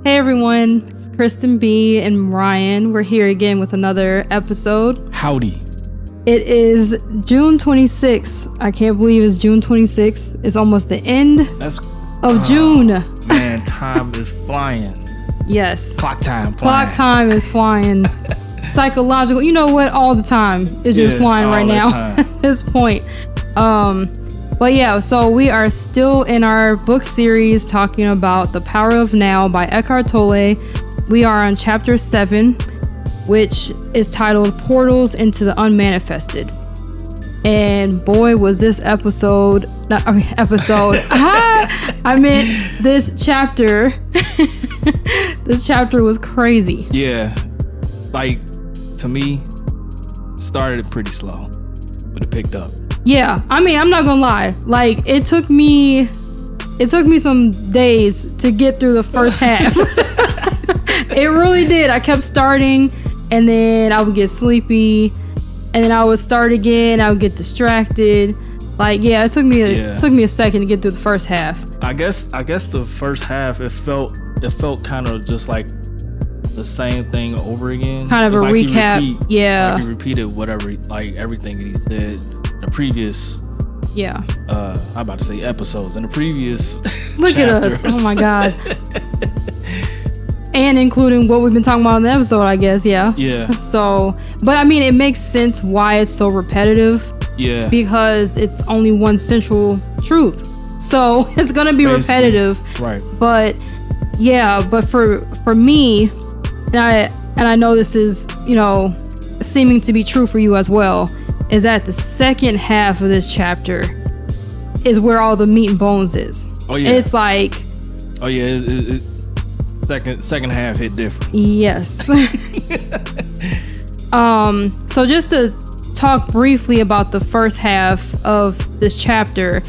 Hey everyone, it's Kristyn B and Ryan. We're here again with another episode. Howdy. It is June 26th. I can't believe it's June 26th. It's almost the end of June. Man, time is flying. Yes. Clock time. Clock time is flying. Psychological, you know what? All the time. It's just flying right now at this point. But yeah, so we are still in our book series talking about The Power of Now by Eckhart Tolle. We are on chapter 7, which is titled Portals into the Unmanifested. And boy, was this I meant this chapter. This chapter was crazy. Yeah. Like, to me, started pretty slow, but it picked up. Yeah, I mean, I'm not gonna lie. Like, it took me some days to get through the first half. It really did. I kept starting, and then I would get sleepy, and then I would start again. I would get distracted. Like, yeah, it took me a second to get through the first half. I guess the first half it felt kind of just like the same thing over again. Kind of a like recap. Like he repeated whatever, like everything that he said. The previous I'm about to say episodes in the previous look chapters. at us. Oh my god. And including what we've been talking about in the episode, I guess. Yeah So, but I mean, it makes sense why it's so repetitive, because it's only one central truth, so it's gonna be repetitive, right? But for me, and I know this is, you know, seeming to be true for you as well, is that the second half of this chapter is where all the meat and bones is. Oh yeah. It's like, oh yeah, second half hit different. Yes. So just to talk briefly about the first half of this chapter,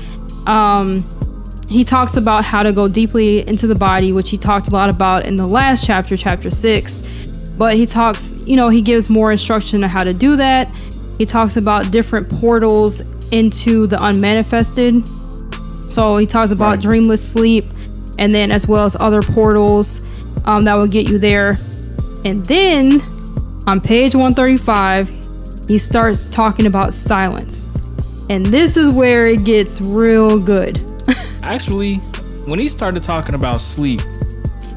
he talks about how to go deeply into the body, which he talked a lot about in the last chapter, chapter 6. But he talks, you know, he gives more instruction on how to do that. He talks about different portals into the unmanifested. So he talks about dreamless sleep, and then as well as other portals that will get you there. And then on page 135, he starts talking about silence. And this is where it gets real good. Actually, when he started talking about sleep,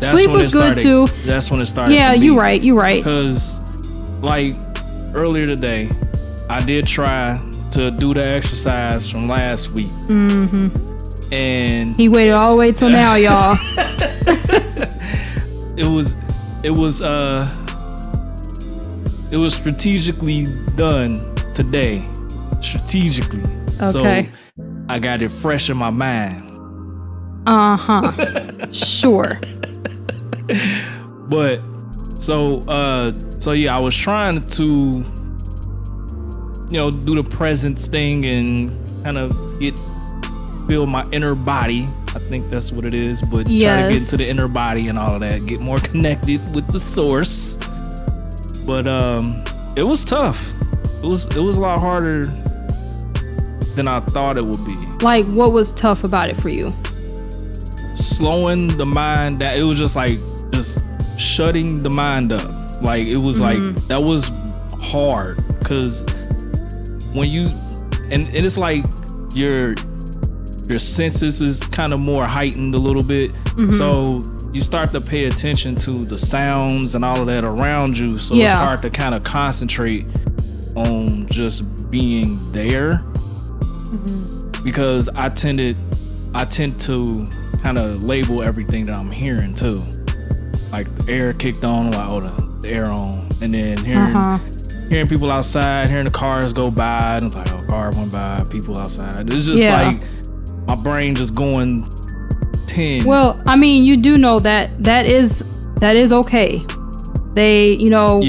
sleep was good too. That's when it started. Yeah, you're right. Because, like, earlier today, I did try to do the exercise from last week. Mm-hmm. And he waited all the way till now, y'all. It was strategically done today. Strategically. Okay. So I got it fresh in my mind. Sure. But so yeah, I was trying to, you know, do the presence thing and kind of feel my inner body. I think that's what it is. But try to get into the inner body and all of that, get more connected with the source. But it was tough. It was a lot harder than I thought it would be. Like, what was tough about it for you? Slowing the mind down. It was just like shutting the mind up. Like, it was like, that was hard, because when you and it's like your senses is kind of more heightened a little bit. So you start to pay attention to the sounds and all of that around you, so it's hard to kind of concentrate on just being there. Because I tend to kind of label everything that I'm hearing too. Like, the air kicked on, like, oh, the air on, and then hearing people outside, hearing the cars go by, and it's like, oh, car went by, people outside. It's just like my brain just going 10. Well, I mean, you do know that is okay. They, you know,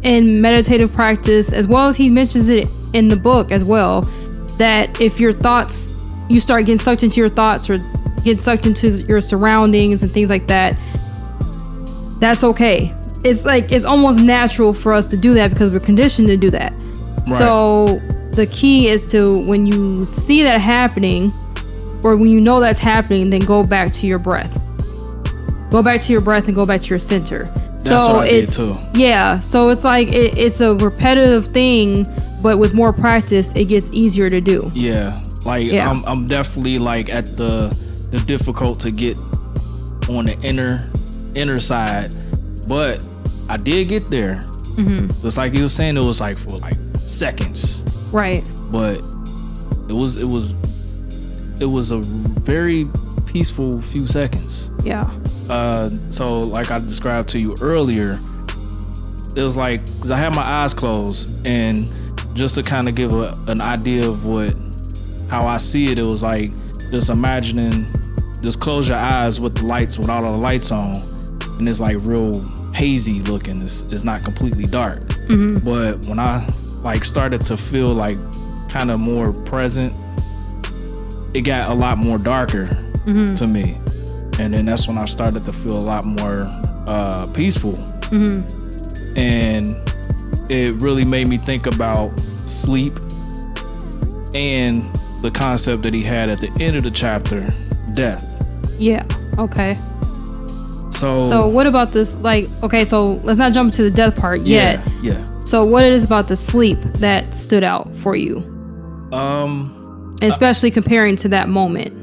in meditative practice, as well as he mentions it in the book as well, that if your thoughts, you start getting sucked into your thoughts or get sucked into your surroundings and things like that, that's okay. It's like, it's almost natural for us to do that because we're conditioned to do that. So the key is to, when you see that happening, or when you know that's happening, then go back to your breath. go back to your breath and go back to your center. That's what I did too. Yeah, so it's like it's a repetitive thing, but with more practice, it gets easier to do. Yeah, like I'm definitely like at the difficult to get on the inner side, but I did get there. It's like he was saying, it was like for like seconds, right? But it was a very peaceful few seconds. Yeah. So like I described to you earlier, it was like, because I had my eyes closed, and just to kind of give an idea of how I see it, it was like just imagining, just close your eyes with the lights, with all of the lights on, and it's like real hazy looking. It's not completely dark. But when I like started to feel like kind of more present, it got a lot more darker to me. And then that's when I started to feel a lot more peaceful. And it really made me think about sleep and the concept that he had at the end of the chapter, death. Yeah. Okay. So what about this? Like, okay, so let's not jump to the death part yet. Yeah. So what it is about the sleep that stood out for you? Especially comparing to that moment.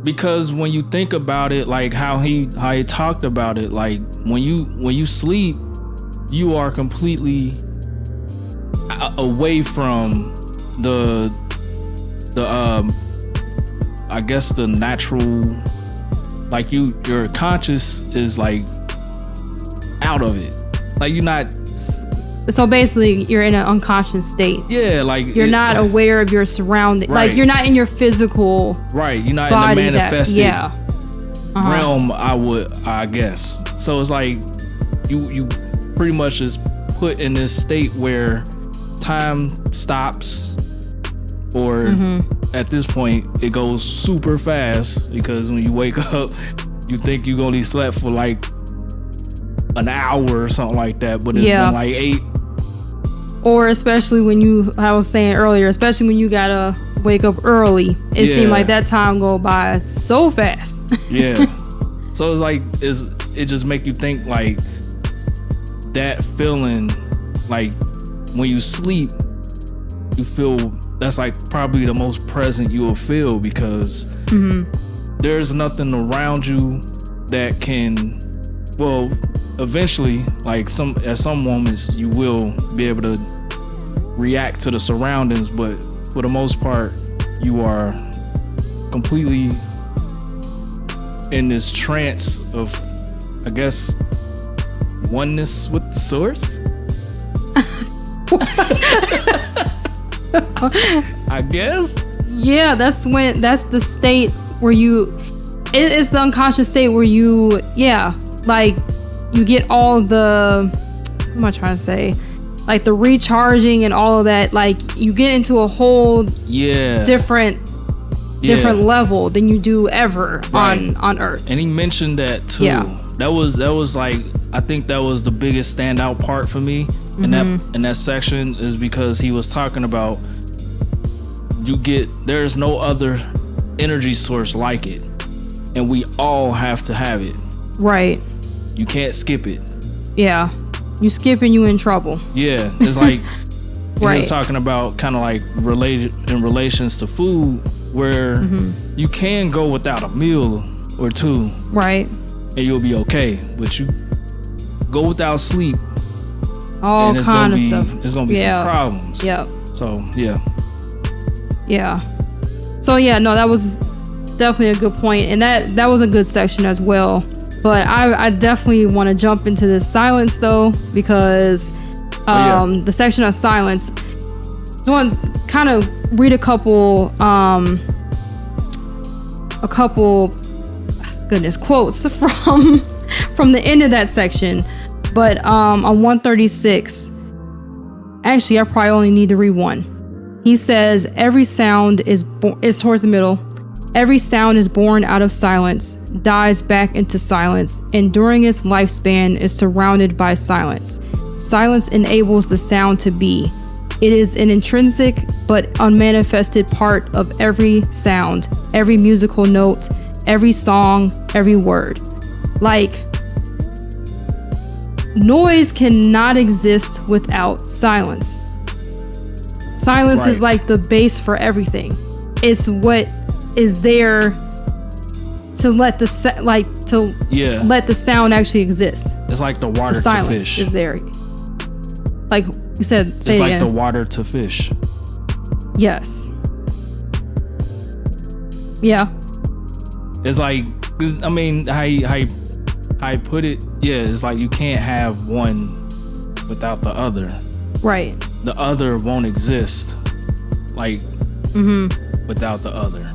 Because when you think about it, like how he talked about it, like when you sleep, you are completely away from the I guess the natural, like your conscious is like out of it. Like you're not. So basically, you're in an unconscious state. Yeah, like you're not aware of your surroundings. Right. Like you're not in your physical. Right, you're not in the manifested realm. Uh-huh. I guess. So it's like you pretty much is put in this state where time stops, or at this point it goes super fast, because when you wake up, you think you've only slept for like an hour or something like that, but it's been like 8. Or especially when I was saying earlier, especially when you gotta wake up early, it seemed like that time go by so fast. Yeah. So it's like it just make you think like that feeling, like when you sleep, you feel that's like probably the most present you will feel, because there's nothing around you that can, well, eventually, like at some moments you will be able to react to the surroundings, but for the most part you are completely in this trance of, I guess, oneness with the source. I guess. Yeah, that's the state where it's the unconscious state where you like you get all the, what am I trying to say? Like the recharging and all of that. Like you get into a whole different level than you do ever on Earth. And he mentioned that too. Yeah. That was like, I think that was the biggest standout part for me in that section, is because he was talking about there's no other energy source like it, and we all have to have it. Right. You can't skip it. Yeah. You skip and you in trouble. Yeah. It's like he was talking about kind of like related in relations to food, where you can go without a meal or two. Right. And you'll be okay. But you go without sleep. All kind of stuff. There's gonna be some problems. Yep. So yeah. Yeah. So yeah, no, that was definitely a good point. And that was a good section as well. But I definitely want to jump into this silence though, because the section of silence, I want to kind of read a couple quotes from the end of that section. But on 136, actually I probably only need to read one. He says, every sound is towards the middle. Every sound is born out of silence, dies back into silence, and during its lifespan is surrounded by silence. Silence enables the sound to be. It is an intrinsic but unmanifested part of every sound, every musical note, every song, every word. Like, noise cannot exist without silence. Silence is like the base for everything. It's what is there to let the let the sound actually exist. It's like the water the to silence fish. Is there? Like you said, say it's it like again. the water to fish. Yes. Yeah. It's like, I mean, how I put it. Yeah, it's like you can't have one without the other. Right. The other won't exist. Like without the other.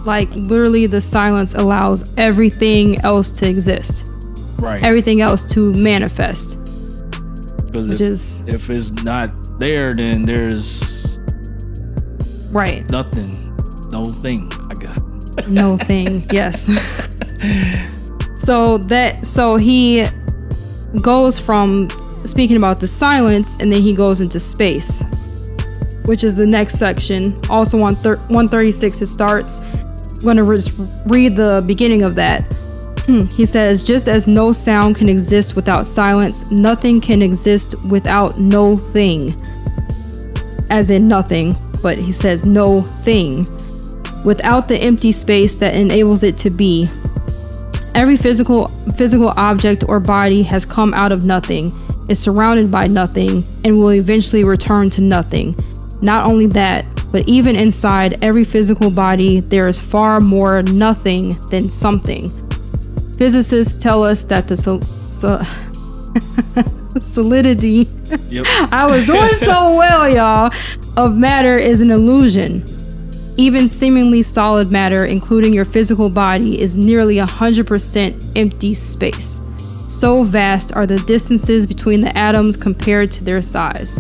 Like literally, the silence allows everything else to exist. Right. Everything else to manifest. Because if it's not there, then there's nothing, no thing, I guess. No thing. Yes. So he goes from speaking about the silence, and then he goes into space, which is the next section. Also on 136, it starts. I'm going to just read the beginning of that. He says, just as no sound can exist without silence, nothing can exist without no thing. As in nothing, but he says no thing. Without the empty space that enables it to be. Every physical object or body has come out of nothing, is surrounded by nothing, and will eventually return to nothing. Not only that, but even inside every physical body, there is far more nothing than something. Physicists tell us that the solidity I was doing so well, y'all, of matter is an illusion. Even seemingly solid matter, including your physical body, is nearly 100% empty space. So vast are the distances between the atoms compared to their size.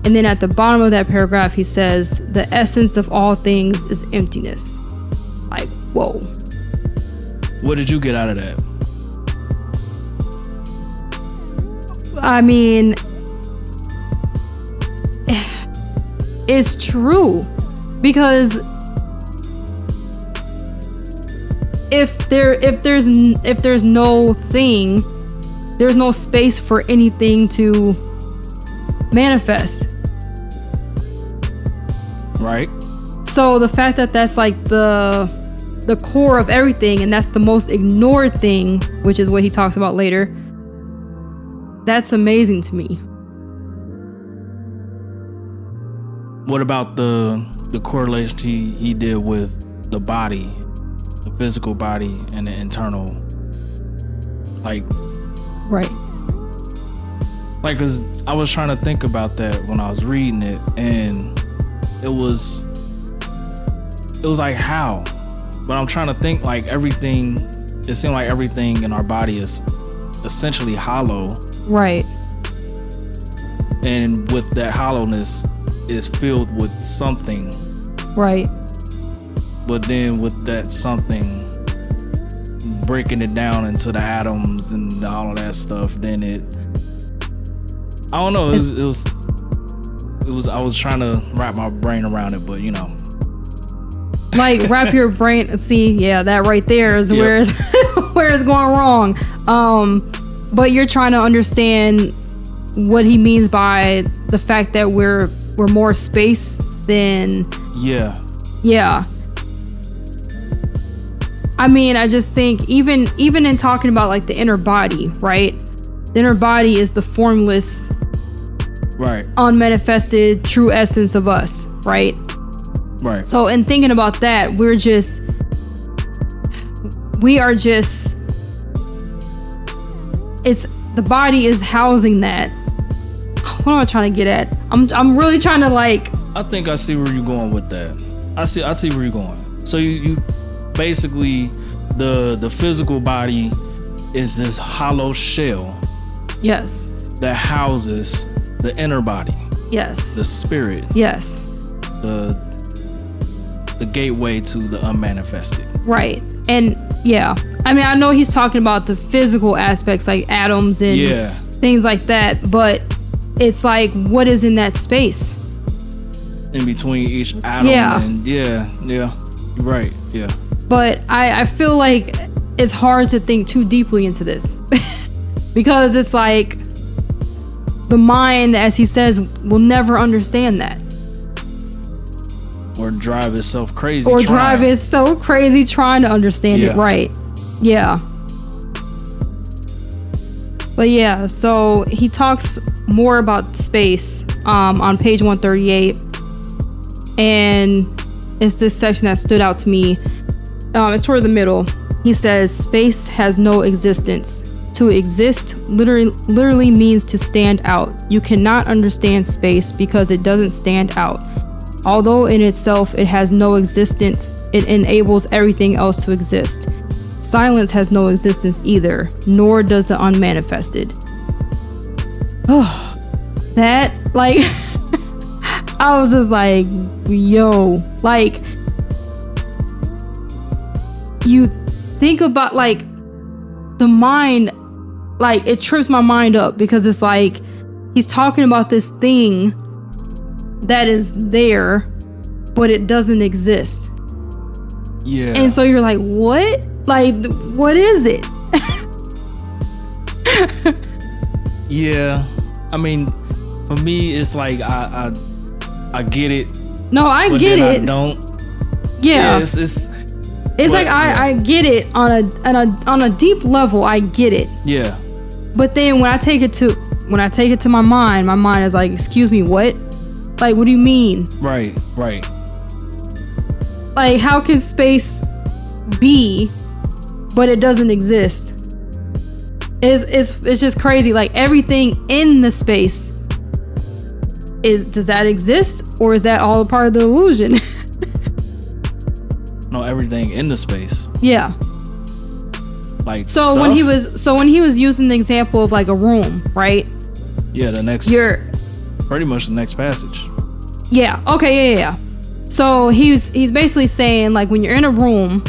And then at the bottom of that paragraph, he says, the essence of all things is emptiness. Like, whoa. What did you get out of that? I mean, it's true, because if there's no thing, there's no space for anything to manifest. Right. So the fact that that's like the core of everything, and that's the most ignored thing, which is what he talks about later, that's amazing to me. What about the correlation he did with the body, the physical body, and the internal? Like, right. Like, cause I was trying to think about that when I was reading it, and it was like, how? But I'm trying to think, like, everything, it seemed like everything in our body is essentially hollow. Right. And with that hollowness is filled with something. Right. But then with that something, breaking it down into the atoms and all of that stuff, then I don't know, it was I was trying to wrap my brain around it, but you know. Like, wrap your brain, see, yeah, that right there is where it's going wrong. But you're trying to understand what he means by the fact that we're more space than yeah. I mean, I just think even in talking about like the inner body, right? The inner body is the formless, right, unmanifested true essence of us, right? Right. So in thinking about that, we are just the body is housing that. What am I trying to get at? I'm really trying to, like, I think I see where you're going with that. I see where you're going. So you basically, the physical body is this hollow shell. Yes. That houses the inner body. Yes. The spirit. Yes. The gateway to the unmanifested. Right. And yeah, I mean, I know he's talking about the physical aspects, like atoms and things like that, but it's like, what is in that space in between each atom? Yeah. And yeah. Right. Yeah. But I feel like it's hard to think too deeply into this because it's like the mind, as he says, will never understand that. Or drive itself crazy. Or drive it so crazy trying to understand it right. Yeah. But yeah, so he talks more about space on page 138. And it's this section that stood out to me. It's toward the middle. He says, space has no existence. To exist literally means to stand out. You cannot understand space because it doesn't stand out. Although in itself it has no existence, it enables everything else to exist. Silence has no existence either, nor does the unmanifested. Oh, that, like, I was just like, yo, like, you think about, like, the mind, like, it trips my mind up because it's like, he's talking about this thing that is there, but it doesn't exist. Yeah. And so you're like, what? Like, what is it? Yeah. I mean, for me, it's like I get it. No, I but get then it. I don't. Yeah. It's like I get it on a deep level. I get it. Yeah. But then when I take it to my mind is like, excuse me, what? Like, what do you mean? Right. Like, how can space be, but it doesn't exist? It's just crazy. Like, everything in the space does that exist, or is that all a part of the illusion? No, everything in the space. Yeah. Like, so stuff? when he was using the example of like a room, right? Yeah, pretty much the next passage. Yeah. Okay. Yeah. So he's basically saying, like, when you're in a room,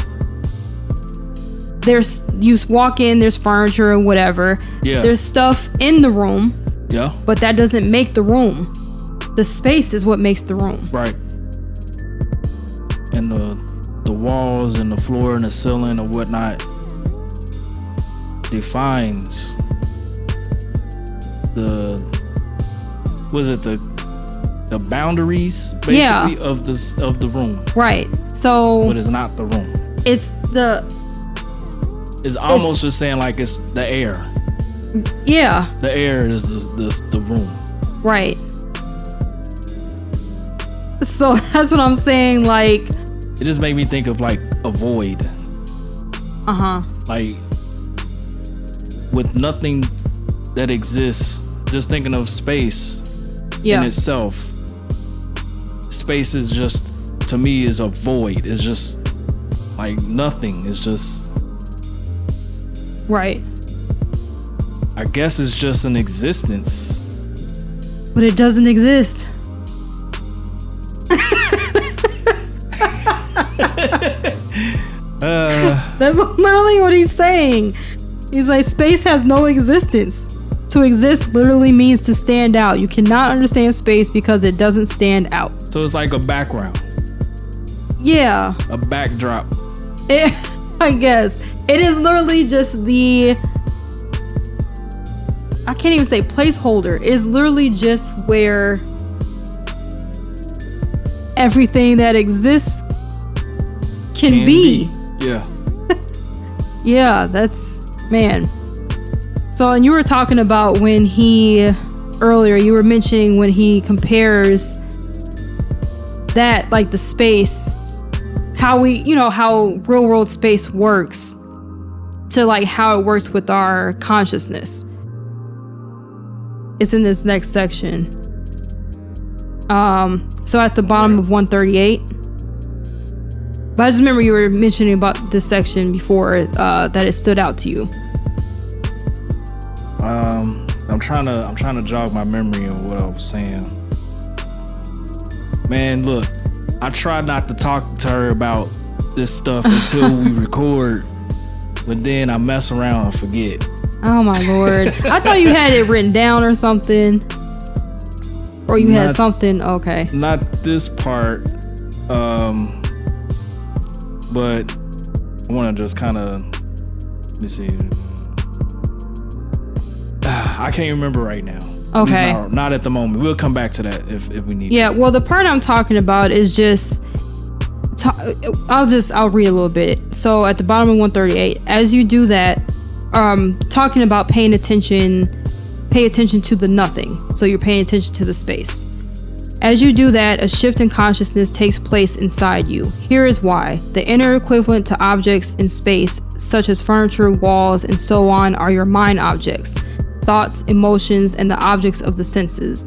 you walk in, there's furniture or whatever. Yeah. There's stuff in the room. Yeah. But that doesn't make the room. The space is what makes the room. Right. And the walls and the floor and the ceiling and whatnot defines the boundaries basically of the room. Right. So but it's not the room. It's almost just saying like it's the air. Yeah. The air is the room. Right. So that's what I'm saying, like, it just made me think of like a void. Like, with nothing that exists, just thinking of space in itself. Space is just, to me, is a void. It's just like nothing. It's just right. I guess it's just an existence. But it doesn't exist. That's literally what he's saying. He's like, space has no existence. To exist literally means to stand out. You cannot understand space because it doesn't stand out. So it's like a background. Yeah. A backdrop. I guess. It is literally just I can't even say placeholder. It's literally just where everything that exists can be. Yeah. Yeah, that's, man. So, and you were talking about earlier you were mentioning when he compares that, like, the space, how real world space works to like how it works with our consciousness. It's in this next section. So at the bottom of 138. But I just remember you were mentioning about this section before, that it stood out to you. I'm trying to jog my memory of what I was saying. Man, look, I try not to talk to her about this stuff until we record, but then I mess around and forget. Oh my Lord. I thought you had it written down or something. Or you had something, okay. Not this part. but I want to just kind of, let me see. I can't remember right now. Okay. Not at the moment. We'll come back to that if we need to. Yeah, well, the part I'm talking about is just, I'll read a little bit. So at the bottom of 138, as you do that, talking about pay attention to the nothing. So you're paying attention to the space. As you do that, a shift in consciousness takes place inside you. Here is why. The inner equivalent to objects in space, such as furniture, walls, and so on, are your mind objects, thoughts, emotions, and the objects of the senses.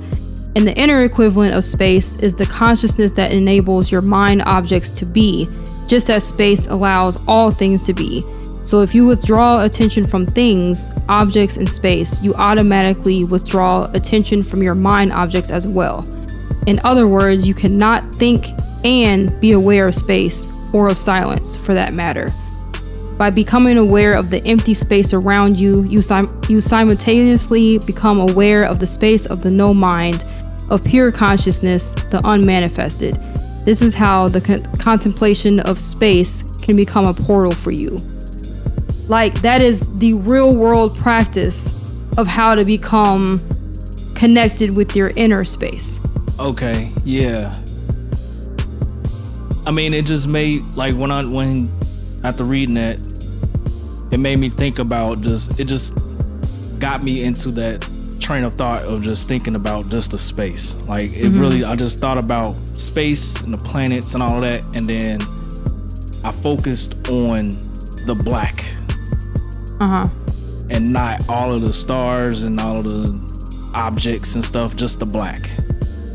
And the inner equivalent of space is the consciousness that enables your mind objects to be, just as space allows all things to be. So if you withdraw attention from things, objects, and space, you automatically withdraw attention from your mind objects as well. In other words, you cannot think and be aware of space, or of silence for that matter. By becoming aware of the empty space around you, you simultaneously become aware of the space of the no mind, of pure consciousness, the unmanifested. This is how the contemplation of space can become a portal for you. Like, that is the real world practice of how to become connected with your inner space. Okay, yeah. I mean, it just made, like, when after reading that, it made me think about it just got me into that train of thought of just thinking about just the space. Like, it really, I just thought about space and the planets and all of that, and then I focused on the black. And not all of the stars and all of the objects and stuff, just the black.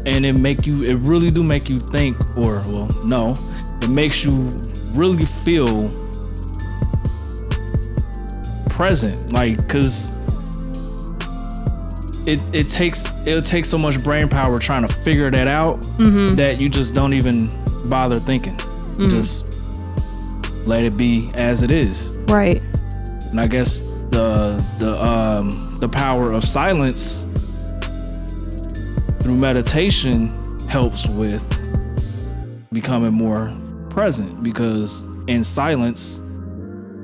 And it really do make you think, it makes you really feel present, like, because it'll take so much brain power trying to figure that out that you just don't even bother thinking. You just let it be as it is. Right. And I guess the power of silence through meditation helps with becoming more present, because in silence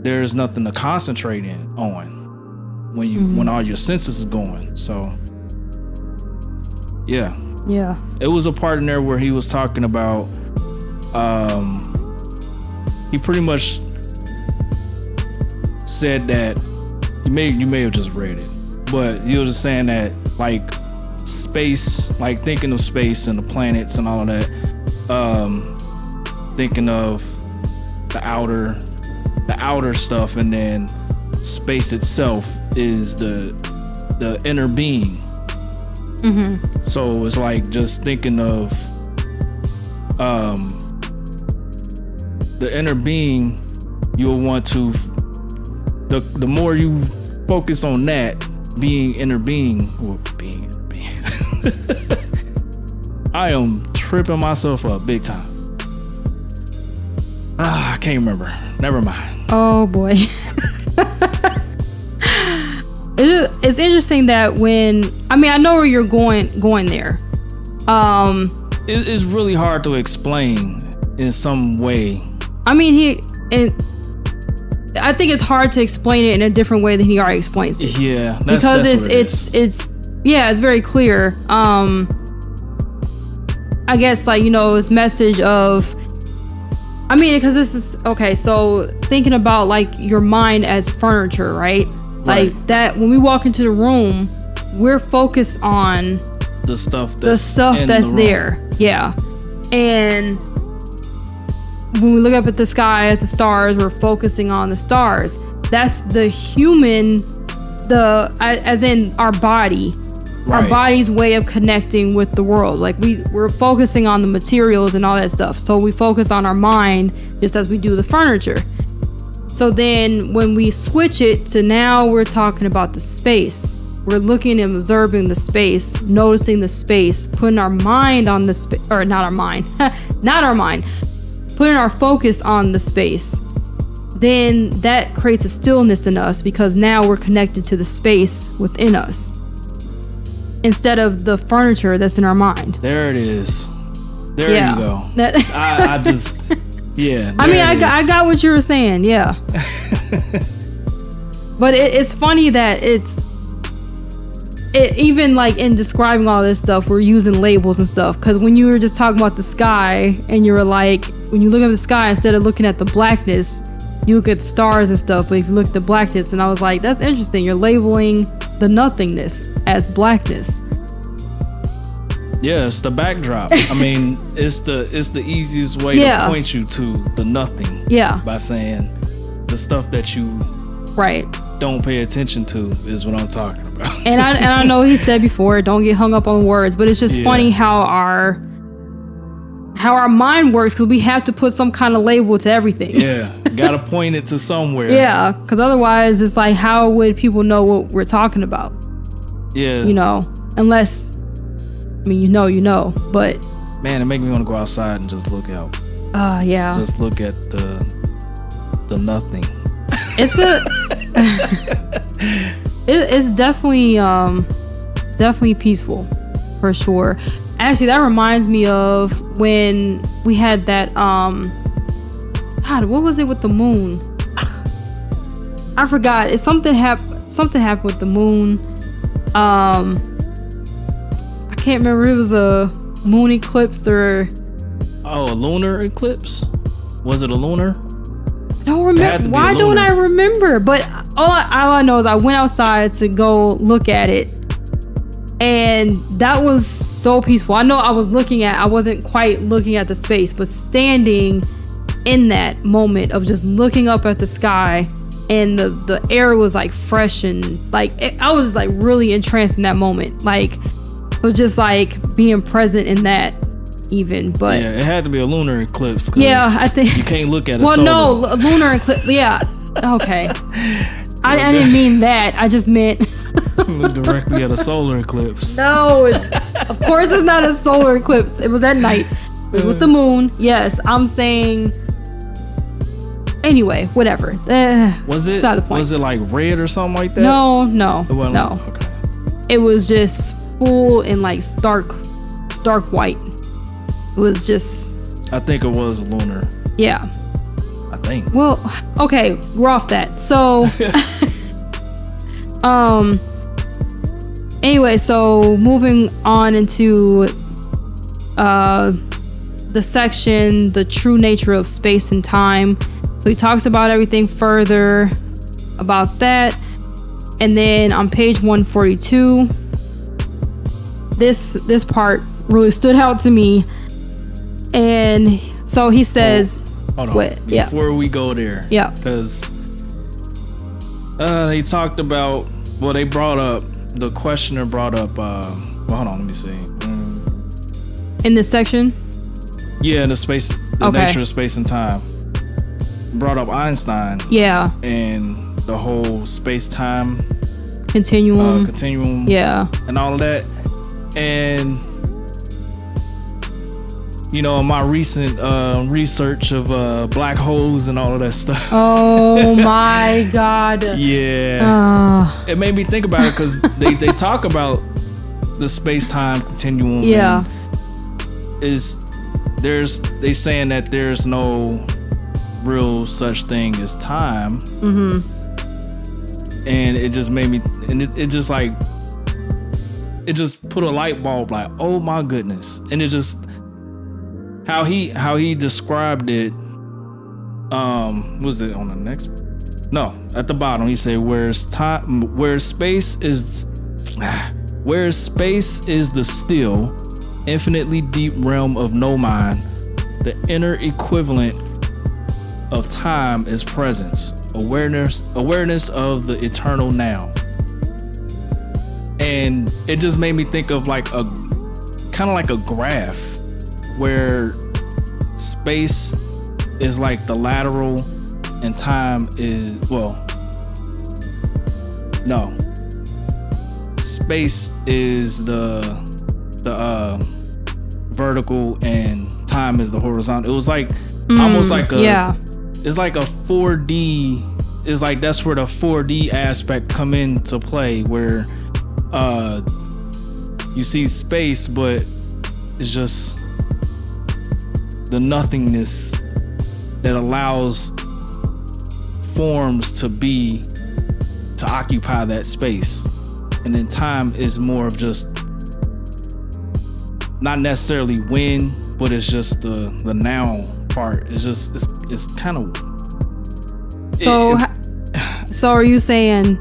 there's nothing to concentrate on when all your senses is going. So yeah, it was a part in there where he was talking about he pretty much said that you may have just read it, but he was just saying that, like, space, like thinking of space and the planets and all of that, thinking of the outer stuff, and then space itself is the inner being. So it's like just thinking of the inner being. You'll want to, the more you focus on that being inner being, or being I am tripping myself up big time. I can't remember. Never mind. Oh boy. It's interesting that I know where you're going there. It's really hard to explain in some way. I mean, I think it's hard to explain it in a different way than he already explains it. Yeah, because it's very clear. I guess, like, his message of, I mean, because this is okay. So thinking about, like, your mind as furniture, right? Like that, when we walk into the room, we're focused on the stuff that's there. Yeah, and when we look up at the sky, at the stars, we're focusing on the stars. That's the human, as in our body, our body's way of connecting with the world. Like, we're focusing on the materials and all that stuff. So we focus on our mind just as we do the furniture. So then when we switch it to, now we're talking about the space. We're looking and observing the space, noticing the space, putting our mind on the space, or not our mind, not our mind. Putting our focus on the space, then that creates a stillness in us, because now we're connected to the space within us instead of the furniture that's in our mind. There it is. There you go. Yeah. I mean, I got what you were saying. Yeah. But it's funny that even like in describing all this stuff, we're using labels and stuff. Because when you were just talking about the sky, and you were like, when you look at the sky, instead of looking at the blackness, you look at the stars and stuff. But if you look at the blackness, and I was like, that's interesting. You're labeling the nothingness as blackness. Yeah, it's the backdrop. I mean, it's the easiest way to point you to the nothing. Yeah. By saying the stuff that you don't pay attention to is what I'm talking about. And I know he said before, don't get hung up on words, but it's just funny how our mind works, because we have to put some kind of label to everything. Yeah, gotta point it to somewhere. Yeah, because otherwise it's like, how would people know what we're talking about? Yeah. You know, unless, I mean, you know, but man, it makes me want to go outside and just look out. Yeah. Just look at the nothing. It's it's definitely peaceful, for sure. Actually, that reminds me of when we had that God, what was it with the moon? I forgot. It's something happened with the moon. I can't remember. It was a moon eclipse or a lunar eclipse. Was it a lunar? I don't remember. Why don't I remember? But all I know is I went outside to go look at it, and that was so peaceful. I know I wasn't quite looking at the space, but standing in that moment of just looking up at the sky, and the air was like fresh, and like I was just like really entranced in that moment. Like, so just like being present in that. Even, but yeah, it had to be a lunar eclipse. Yeah, I think you can't look at it. Well, no, a lunar eclipse. Yeah, okay. I didn't mean that. I just meant look directly at a solar eclipse. No, of course it's not a solar eclipse. It was at night. It was with the moon. Yes, I'm saying. Anyway, whatever. Was it? Beside the point. Was it like red or something like that? No. It wasn't. No. Okay. It was just full and like stark white. It was just. I think it was lunar. Yeah. I think. Well, okay, we're off that. So, anyway, so moving on into the section, the true nature of space and time. So he talks about everything further about that. And then on page 142, this part really stood out to me. And so he says, hold on. Before we go there. Yeah. Because they talked about, they brought up, the questioner brought up, hold on, let me see. In this section? Yeah, in the nature of space and time. Brought up Einstein. Yeah. And the whole space-time continuum. Yeah. And all of that. And you know, in my recent research of black holes and all of that stuff. Oh my God. Yeah. It made me think about it, because they talk about the space-time continuum. Yeah. They saying that there's no real such thing as time. Mm-hmm. And it just made me, and it just like, it just put a light bulb like, oh my goodness. And it just, how he described it, was it on the next? No, at the bottom he said, where space is the still, infinitely deep realm of no mind, the inner equivalent of time is presence, awareness of the eternal now. And it just made me think of like a kind of like a graph, where space is like the lateral and time is, space is the vertical and time is the horizontal. It was like almost like it's like a 4D. It's like that's where the 4D aspect come into play, where you see space, but it's just the nothingness that allows forms to occupy that space. And then time is more of just not necessarily when, but it's just the now part. It's just it's kind of so are you saying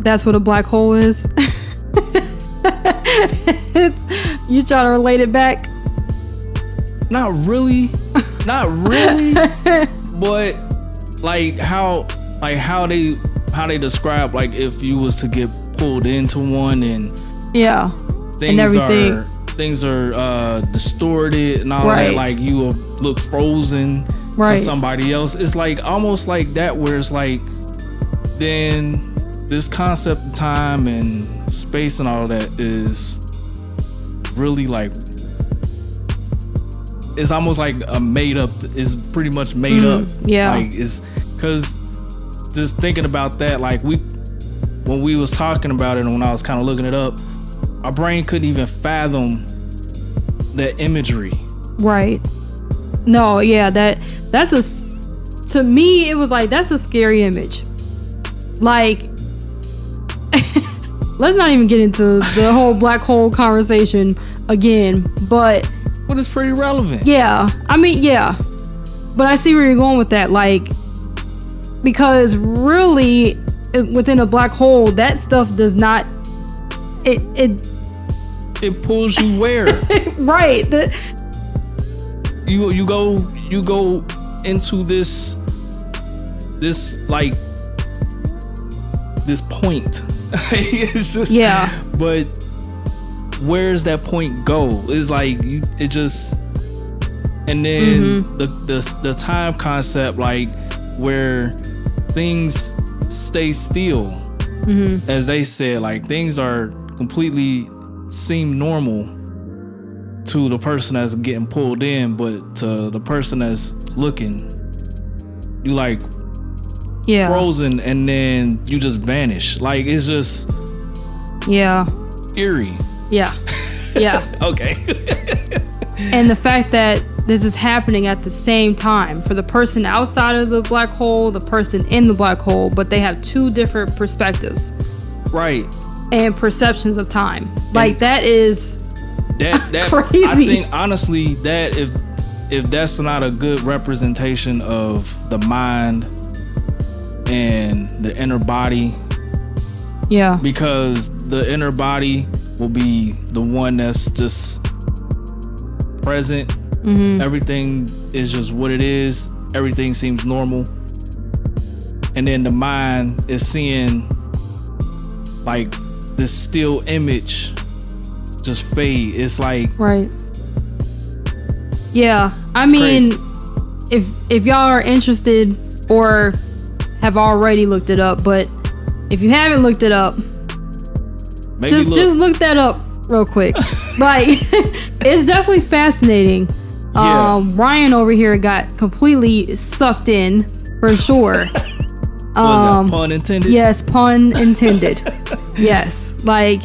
that's what a black hole is? You trying to relate it back? Not really, but like how they describe, like if you was to get pulled into one and things are distorted and all that, like you will look frozen to somebody else. It's like almost like that, where it's like then this concept of time and space and all that is really like, it's almost like a made up, is pretty much made up. Yeah. Like it's because just thinking about that, like when we was talking about it and when I was kind of looking it up, our brain couldn't even fathom that imagery. Right. No, yeah, to me, it was like, that's a scary image. Like, let's not even get into the whole black hole conversation again, but it's pretty relevant. Yeah. I mean, yeah. But I see where you're going with that. Like, because really, within a black hole, that stuff does not, it pulls you where? Right. You go into this like this point. It's just, but where's that point go? It's like it just, and then the time concept, like where things stay still, as they said, like things are completely seem normal to the person that's getting pulled in, but to the person that's looking, you like frozen, and then you just vanish. Like it's just eerie. Yeah. Okay. And the fact that this is happening at the same time for the person outside of the black hole, the person in the black hole, but they have two different perspectives, right, and perceptions of time. Like that is that crazy. I think honestly that if that's not a good representation of the mind and the inner body, because the inner body will be the one that's just present. Everything is just what it is. Everything seems normal. And then the mind is seeing like this still image just fade. It's like, right. Yeah. I mean, crazy. If y'all are interested or have already looked it up, but if you haven't looked it up, just look that up real quick. Like, it's definitely fascinating. Ryan over here got completely sucked in for sure. Was that pun intended? Yes, pun intended. Yes, like,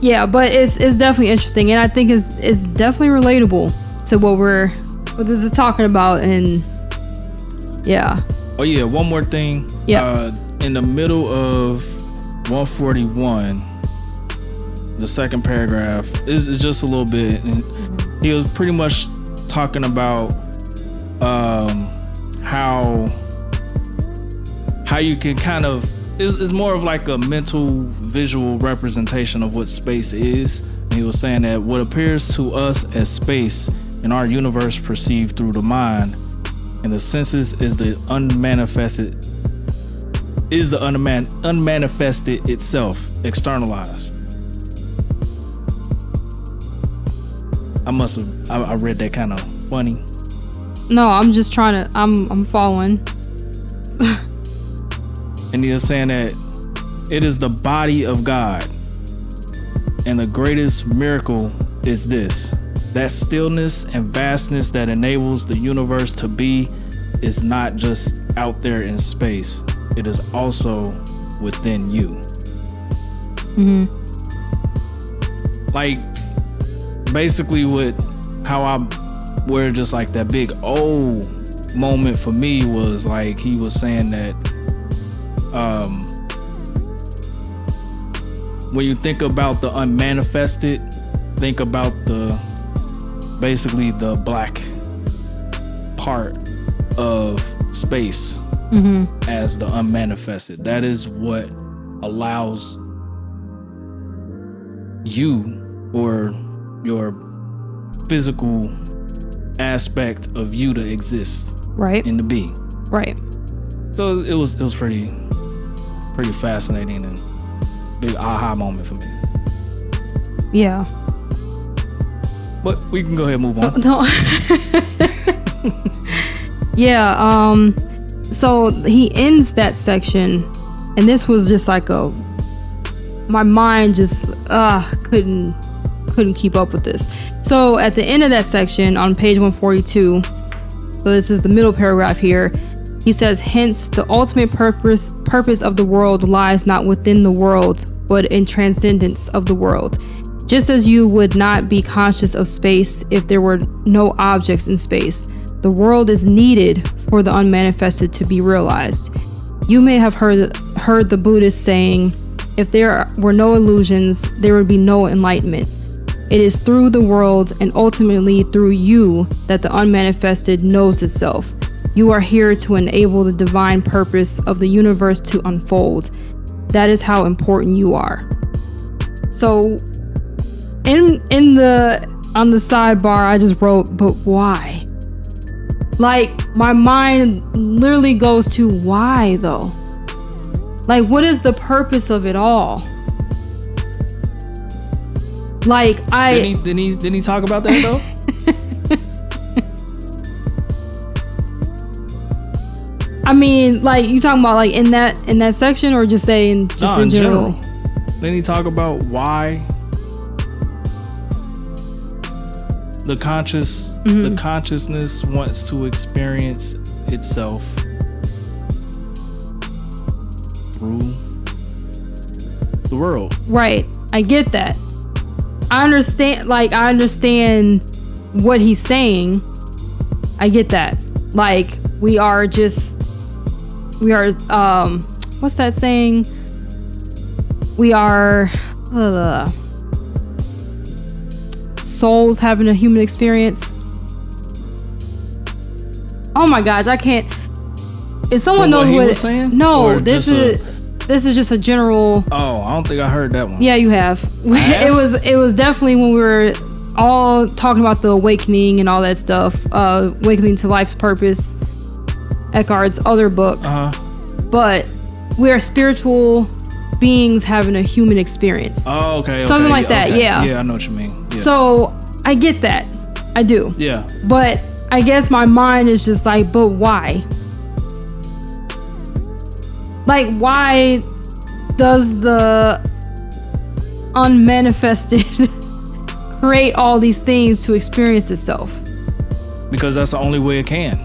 yeah, but it's definitely interesting, and I think it's definitely relatable to what this is talking about, and yeah. Oh yeah, one more thing. Yeah. In the middle of 141, the second paragraph is just a little bit, and he was pretty much talking about how you can kind of, it's more of like a mental visual representation of what space is. And he was saying that what appears to us as space in our universe perceived through the mind and the senses is the unmanifested itself, externalized. I read that kind of funny. No, I'm just trying to, I'm following. And he was saying that it is the body of God. And the greatest miracle is this: that stillness and vastness that enables the universe to be is not just out there in space. It is also within you. Like, basically where just like that big moment for me was like he was saying that when you think about the unmanifested, think about basically the black part of space as the unmanifested. That is what allows you, or your physical aspect of you, to exist right in the be. Right. So it was pretty fascinating and big aha moment for me. Yeah. But we can go ahead and move on. No. Yeah, so he ends that section, and this was just like my mind just couldn't keep up with this. So at the end of that section on page 142, so this is the middle paragraph here, he says, hence the ultimate purpose of the world lies not within the world, but in transcendence of the world. Just as you would not be conscious of space if there were no objects in space, the world is needed for the unmanifested to be realized. You may have heard the Buddhist saying, if there were no illusions, there would be no enlightenment. It is through the world and ultimately through you that the unmanifested knows itself. You are here to enable the divine purpose of the universe to unfold. That is how important you are. So on the sidebar, I just wrote, but why? Like, my mind literally goes to why though? Like, what is the purpose of it all? Like, didn't he talk about that though? I mean, like, you talking about like in that section, or just saying just in general? Then he talk about why the consciousness wants to experience itself through the world. Right. I get that. I understand what he's saying. I get that. Like, we are what's that saying? We are souls having a human experience. Oh my gosh, I can't. If someone knows what he was saying? No, this is just a general. Oh, I don't think I heard that one. Yeah, you have. It was definitely when we were all talking about the awakening and all that stuff. Awakening to Life's Purpose, Eckhart's other book. But we are spiritual beings having a human experience. Oh, okay. Something like that. Okay. Yeah. Yeah, I know what you mean. Yeah. So I get that. I do. Yeah. But I guess my mind is just like, but why? Like, why does the unmanifested create all these things to experience itself? Because that's the only way it can.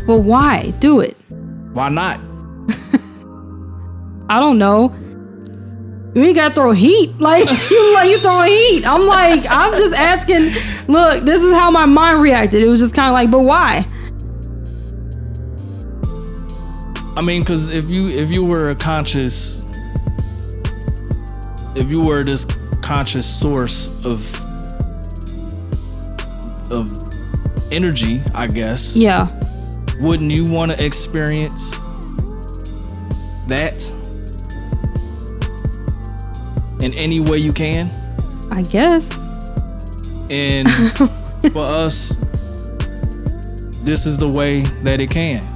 Well, why do it? Why not? I don't know. You ain't gotta throw heat. Like, you throwing heat. I'm just asking. Look, this is how my mind reacted. It was just kind of like, but why? I mean, because if you were this conscious source of energy, I guess. Yeah. Wouldn't you want to experience that in any way you can? I guess. And for us, this is the way that it can.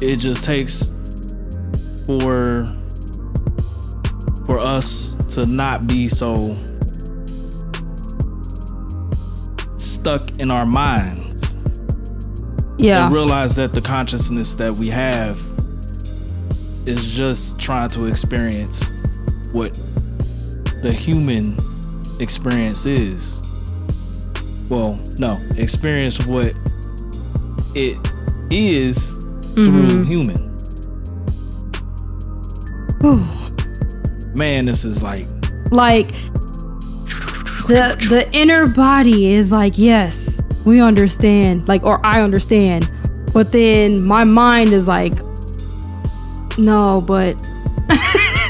It just takes for us to not be so stuck in our minds. Yeah. And realize that the consciousness that we have is just trying to experience what the human experience is. Well, no, experience what it is through human. Man, this is like the inner body is like, yes, we understand, like, or I understand, But then my mind is like, no, but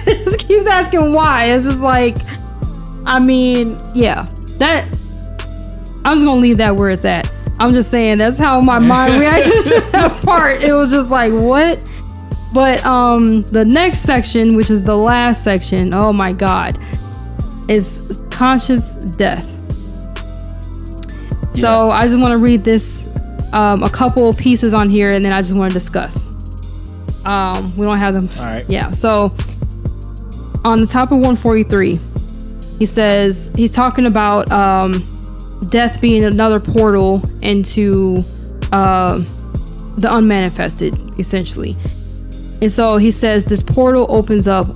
it just keeps asking why. It's just like, I mean, yeah, that I'm just gonna leave that where it's at. I'm just saying that's how my mind reacted to that part. It was just like, what? But the next section, which is the last section, oh my God, is conscious death. Yeah. So I just want to read this, a couple pieces on here, and then I just want to discuss. We don't have them. All right. Yeah. So on the top of 143, he says he's talking about death being another portal into the unmanifested, essentially. And so he says this portal opens up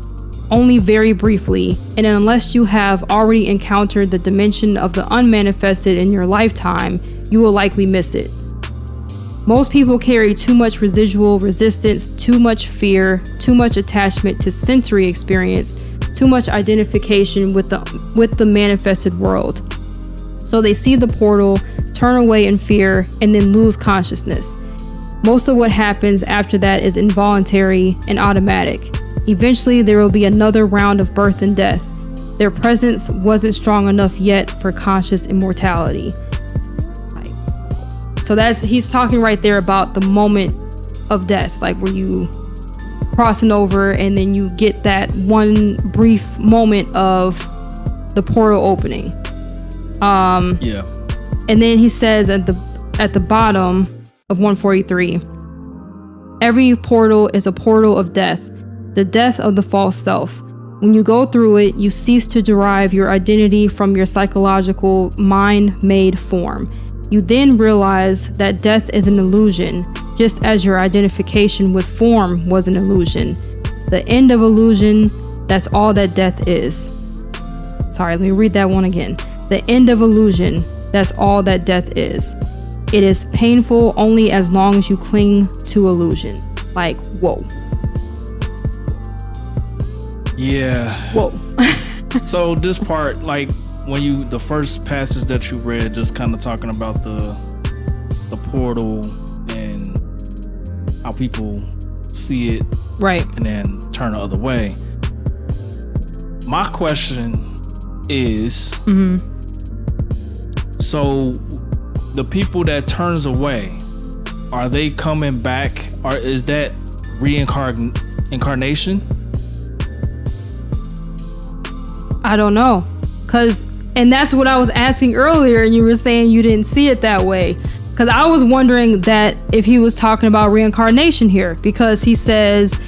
only very briefly, and unless you have already encountered the dimension of the unmanifested in your lifetime, you will likely miss it. Most people carry too much residual resistance, too much fear, too much attachment to sensory experience, too much identification with the manifested world. So they see the portal, turn away in fear, and then lose consciousness. Most of what happens after that is involuntary and automatic. Eventually, there will be another round of birth and death. Their presence wasn't strong enough yet for conscious immortality. So he's talking right there about the moment of death, like where you crossing over and then you get that one brief moment of the portal opening. Yeah. And then he says at the bottom of 143, every portal is a portal of death, the death of the false self. When you go through it, you cease to derive your identity from your psychological mind-made form. You then realize that death is an illusion, just as your identification with form was an illusion. The end of illusion, that's all that death is. Sorry, let me read that one again. The end of illusion, that's all that death is. It is painful only as long as you cling to illusion. Like, whoa. Yeah. Whoa. So this part, like the first passage that you read, just kind of talking about the portal and how people see it, right, and then turn the other way. My question is, so the people that turns away, are they coming back, or is that reincarnation? I don't know, and that's what I was asking earlier, and you were saying you didn't see it that way, because I was wondering that if he was talking about reincarnation here, because he says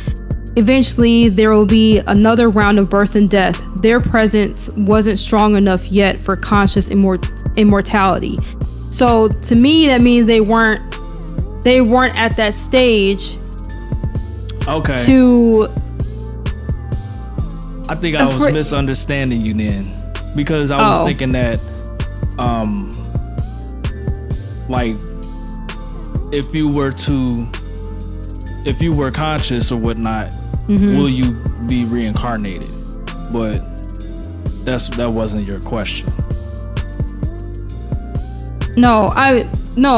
eventually there will be another round of birth and death. Their presence wasn't strong enough yet for conscious immortality. So to me, that means they weren't at that stage. Okay. I think I was misunderstanding you then, because I was thinking that, like, if you were conscious or whatnot, will you be reincarnated? But that wasn't your question. No,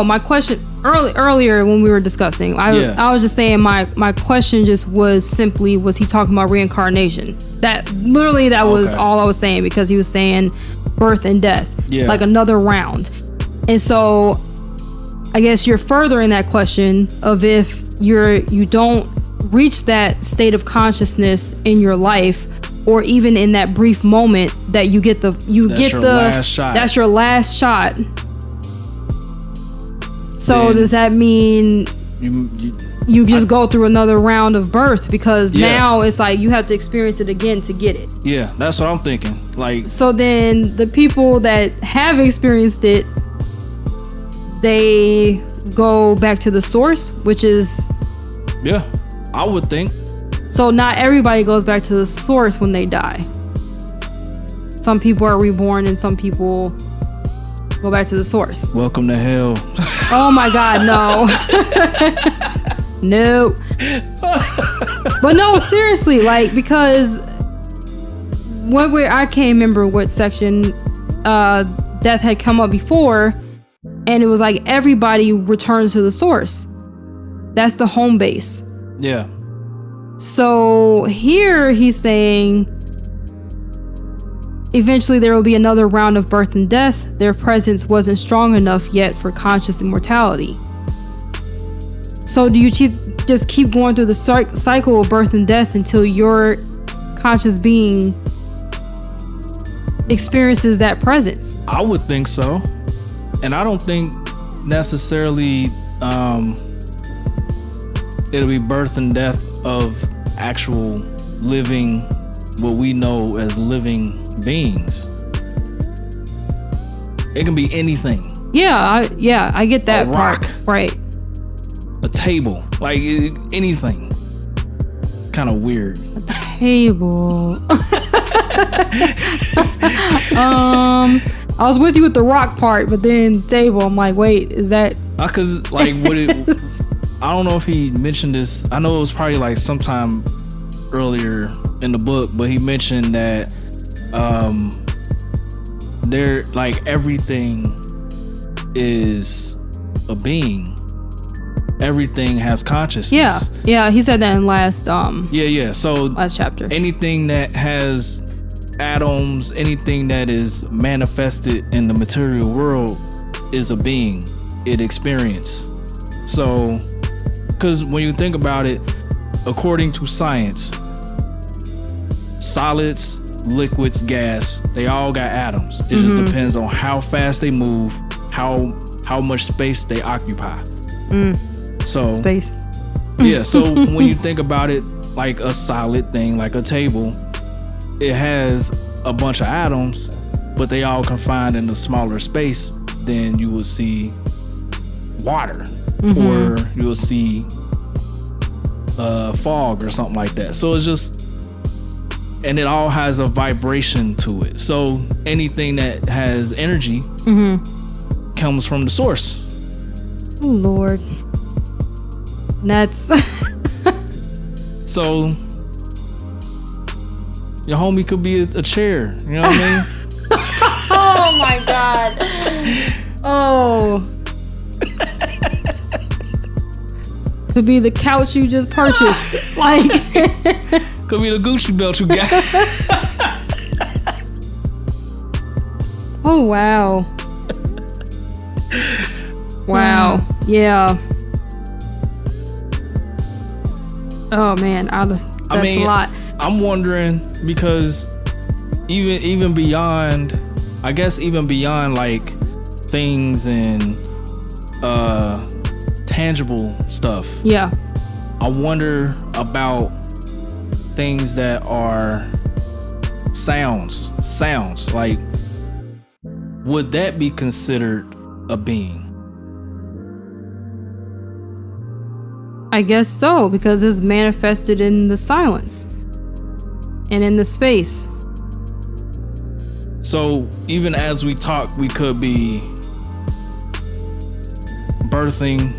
my question earlier when we were discussing, I was just saying my question just was simply, was he talking about reincarnation? That was all I was saying, because he was saying birth and death, like another round. And so I guess you're furthering that question of if you don't reach that state of consciousness in your life, or even in that brief moment that you get last shot. That's your last shot. So then, does that mean you just go through another round of birth? Because now it's like you have to experience it again to get it. Yeah, that's what I'm thinking. Like, so then the people that have experienced it, they go back to the source, which is... Yeah, I would think. So not everybody goes back to the source when they die. Some people are reborn and some people go back to the source. Welcome to hell. Oh my God, no. No. But no, seriously, like, because I can't remember what section death had come up before, and it was like everybody returns to the source. That's the home base. Yeah. So here he's saying eventually there will be another round of birth and death. Their presence wasn't strong enough yet for conscious immortality. So do you just keep going through the cycle of birth and death until your conscious being experiences that presence? I would think so. And I don't think necessarily it'll be birth and death of actual living, what we know as living beings. It can be anything. Yeah, I get that A part. rock. Right. A table, like anything. Kind of weird. Table. I was with you with the rock part, but then table, I'm like, wait, is that? Cause like what it, I don't know if he mentioned this. I know it was probably like sometime earlier in the book, but he mentioned that there, like, everything is a being. Everything has consciousness. Yeah, he said that in last So last chapter. Anything that has atoms, anything that is manifested in the material world is a being, it experience. So, because when you think about it, according to science, solids, liquids, gas, they all got atoms. It just depends on how fast they move, how much space they occupy. So space. Yeah, so when you think about it, like a solid thing, like a table, it has a bunch of atoms, but they all confined in a smaller space than you would see water, or you will see fog or something like that. So it's just, and it all has a vibration to it. So anything that has energy comes from the source. Oh Lord, that's so your homie could be a chair. You know what I mean? Oh my God. Oh. Could be the couch you just purchased. Like could be the Gucci belt you got. Oh wow. Wow. Yeah. Oh man, that's a lot. I'm wondering, because even beyond, I guess even beyond like things and tangible stuff. Yeah. I wonder about things that are sounds. Like, would that be considered a being? I guess so, because it's manifested in the silence and in the space. So even as we talk, we could be birthing.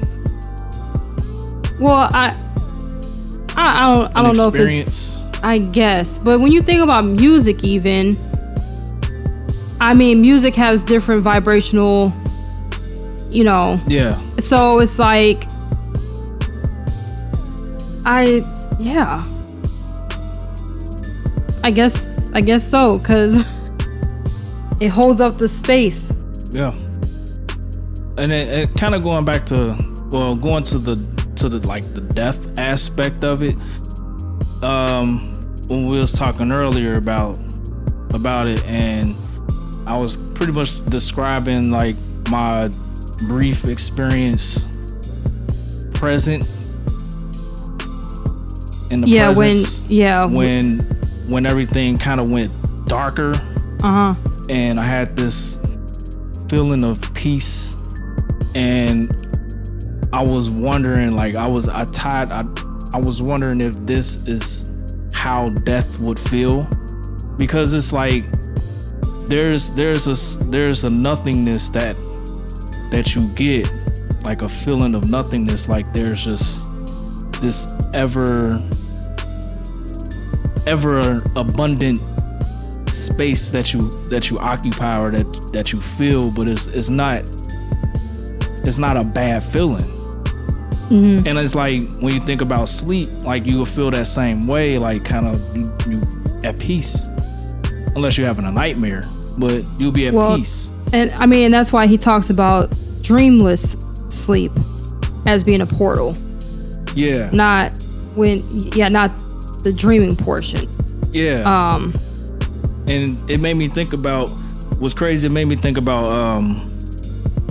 Well, I don't know if it's, I guess, but when you think about music, even, I mean, music has different vibrational, Yeah. So it's like, I guess so, because it holds up the space. Yeah. And it kind of going back to, going to the like the death aspect of it. When we was talking earlier about it, and I was pretty much describing like my brief experience present in the presence, when everything kind of went darker, and I had this feeling of peace, and I was wondering, like, I was wondering if this is how death would feel, because it's like there's a nothingness that you get, like a feeling of nothingness, like there's just this ever abundant space that you occupy, or that you feel, but it's not a bad feeling. And it's like when you think about sleep, like you will feel that same way, like kind of you at peace, unless you're having a nightmare, but you'll be at peace. And I mean, that's why he talks about dreamless sleep as being a portal. Yeah. Not the dreaming portion. Yeah. And it made me think about what's crazy. It made me think about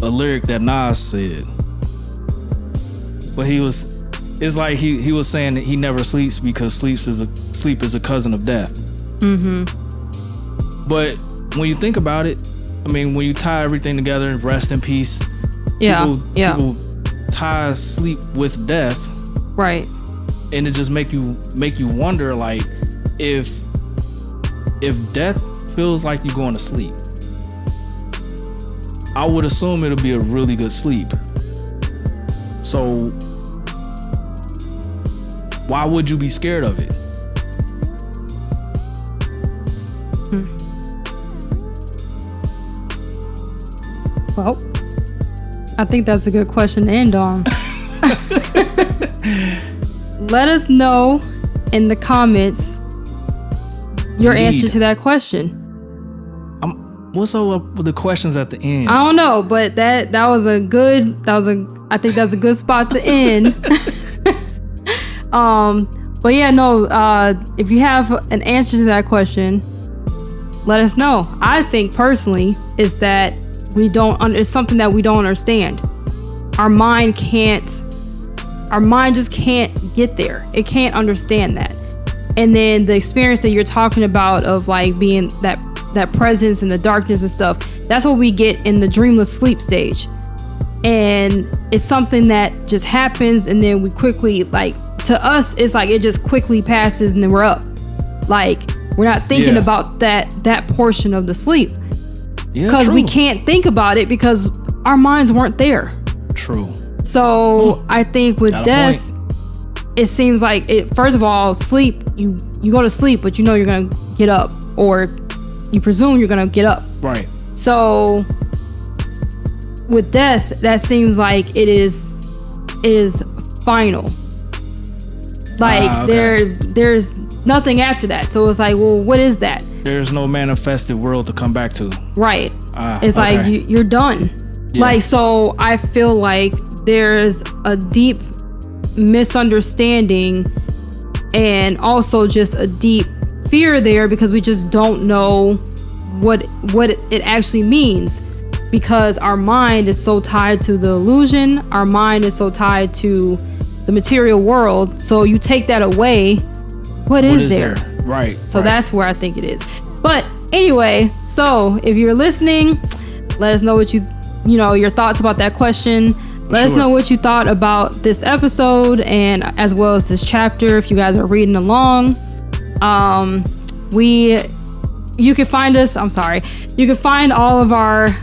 a lyric that Nas said. But it's like he was saying that he never sleeps because sleep is a cousin of death. But when you think about it, I mean, when you tie everything together, rest in peace. People tie sleep with death. Right. And it just make you wonder, like, if death feels like you're going to sleep, I would assume it'll be a really good sleep. So why would you be scared of it? Well, I think that's a good question to end on. Let us know in the comments your answer to that question. What's up with the questions at the end? I don't know, but I think that's a good spot to end. But yeah, no, if you have an answer to that question, let us know. I think personally is that it's something that we don't understand. Our mind just can't get there. It can't understand that. And then the experience that you're talking about of like being that presence and the darkness and stuff, that's what we get in the dreamless sleep stage. And it's something that just happens, and then we quickly, like, to us, it's like it just quickly passes and then we're up. Like, we're not thinking about that portion of the sleep. Because we can't think about it because our minds weren't there. True. So I think with death, it seems like first of all, sleep, you go to sleep, but you know you're going to get up, or you presume you're going to get up. Right. So with death, that seems like it is final. Like there's nothing after that. So it's like, well, what is that? There's no manifested world to come back to. Right. It's like you're done. Yeah. Like, so I feel like there's a deep misunderstanding and also just a deep fear there because we just don't know what it actually means, because our mind is so tied to the illusion. Our mind is so tied to the material world. So you take that away, what is there? Right. So that's where I think it is. But anyway, so if you're listening, let us know what your thoughts about that question. Let us know what you thought about this episode and as well as this chapter. If you guys are reading along, you can find us. You can find all of our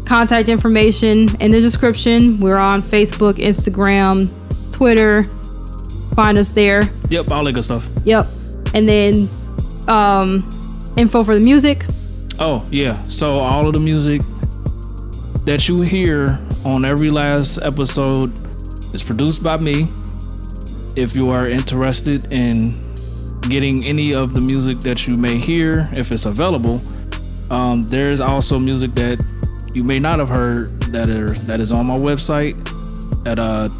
contact information in the description. We're on Facebook, Instagram, Twitter. Find us there. Yep, all that good stuff. Yep. And then info for the music. Oh yeah, so all of the music that you hear on every last episode is produced by me. If you are interested in getting any of the music that you may hear, if it's available, there's also music that you may not have heard that is on my website at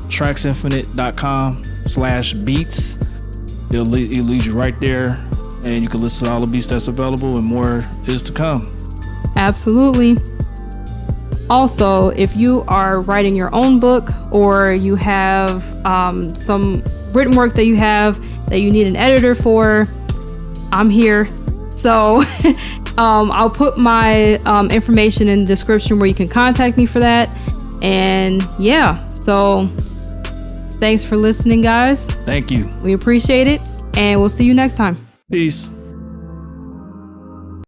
tracksinfinite.com/beats. It'll lead you right there, and you can listen to all the beats that's available, and more is to come. Absolutely. Also, if you are writing your own book, or you have some written work that you need an editor for, I'm here. So I'll put my information in the description where you can contact me for that. And yeah, so thanks for listening, guys. Thank you. We appreciate it, and we'll see you next time. Peace.